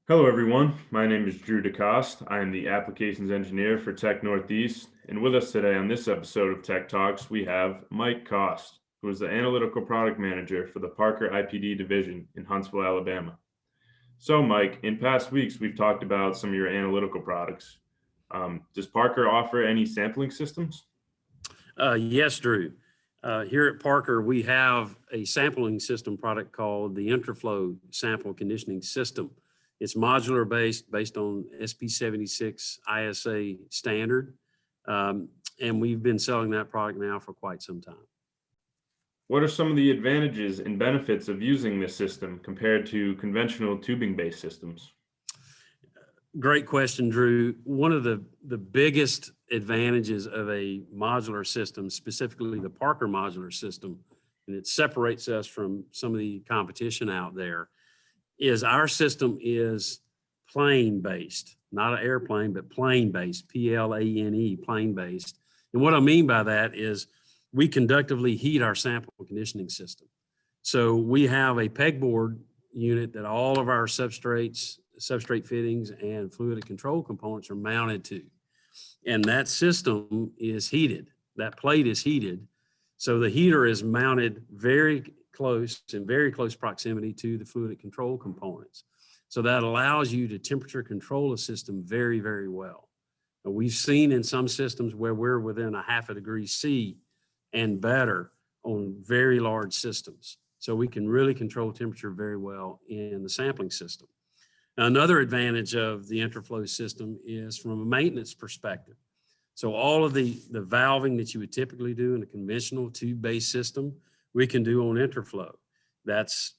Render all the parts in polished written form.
Hello, everyone. My name is Drew DeCoste. I am the Applications Engineer for TEK Northeast. And with us today on this episode of Tech Talks, we have Mike Cost, who is the Analytical Product Manager for the Parker IPD Division in Huntsville, Alabama. So, Mike, in past weeks, we've talked about some of your analytical products. Does Parker offer any sampling systems? Yes, Drew. Here at Parker, we have a sampling system product called the IntraFlow Sample Conditioning System. It's modular based on SP76 ISA standard, and we've been selling that product now for quite some time. What are some of the advantages and benefits of using this system compared to conventional tubing-based systems? Great question, Drew. One of the biggest advantages of a modular system, specifically the Parker modular system, and it separates us from some of the competition out there, is our system is plane-based, not an airplane, but plane-based, P-L-A-N-E, plane-based. And what I mean by that is we conductively heat our sample conditioning system. So we have a pegboard unit that all of our substrate fittings and fluid control components are mounted to. And that system is heated. That plate is heated. So the heater is mounted very close proximity to the fluid control components. So that allows you to temperature control the system very, very well. Now, we've seen in some systems where we're within a half a degree C and better on very large systems. So we can really control temperature very well in the sampling system. Now, another advantage of the IntraFlow system is from a maintenance perspective. So all of the valving that you would typically do in a conventional tube-based system, we can do on IntraFlow. That's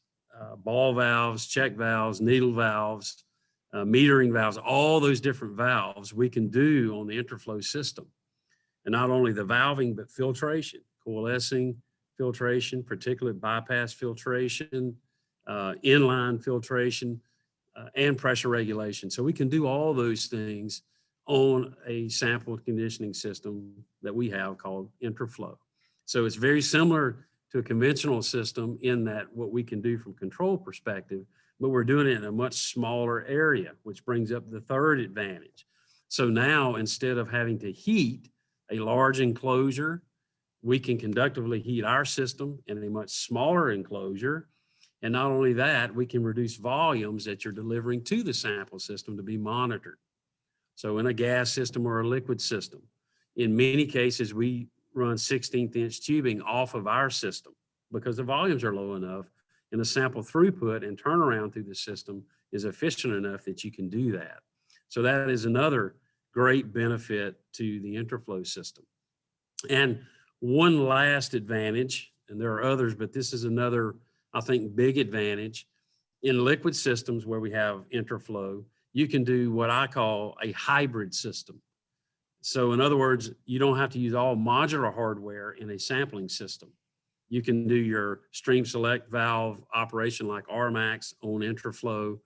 ball valves, check valves, needle valves, metering valves, all those different valves we can do on the IntraFlow system. And not only the valving, but filtration, coalescing filtration, particulate bypass filtration, inline filtration, and pressure regulation. So we can do all those things on a sample conditioning system that we have called IntraFlow. So it's very similar to a conventional system in that what we can do from control perspective, but we're doing it in a much smaller area, which brings up the third advantage. So now instead of having to heat a large enclosure, we can conductively heat our system in a much smaller enclosure. And not only that, we can reduce volumes that you're delivering to the sample system to be monitored. So in a gas system or a liquid system, in many cases, we run 16th inch tubing off of our system because the volumes are low enough and the sample throughput and turnaround through the system is efficient enough that you can do that. So that is another great benefit to the IntraFlow system. And one last advantage, and there are others, but this is another, I think, big advantage. In liquid systems where we have IntraFlow, you can do what I call a hybrid system. So in other words, you don't have to use all modular hardware in a sampling system. You can do your stream select valve operation like RMAX on IntraFlow.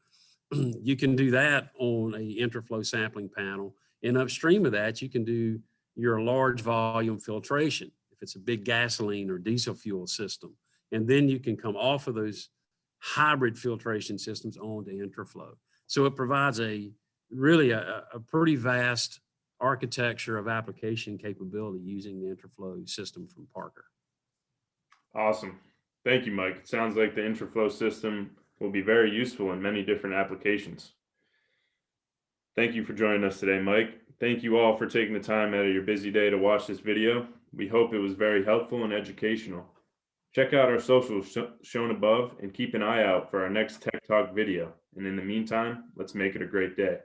You can do that on a IntraFlow sampling panel. And upstream of that, you can do your large volume filtration if it's a big gasoline or diesel fuel system. And then you can come off of those hybrid filtration systems onto IntraFlow. So it provides a pretty vast architecture of application capability using the IntraFlow system from Parker. Awesome. Thank you, Mike. It sounds like the IntraFlow system will be very useful in many different applications. Thank you for joining us today, Mike. Thank you all for taking the time out of your busy day to watch this video. We hope it was very helpful and educational. Check out our socials shown above and keep an eye out for our next Tech Talk video. And in the meantime, let's make it a great day.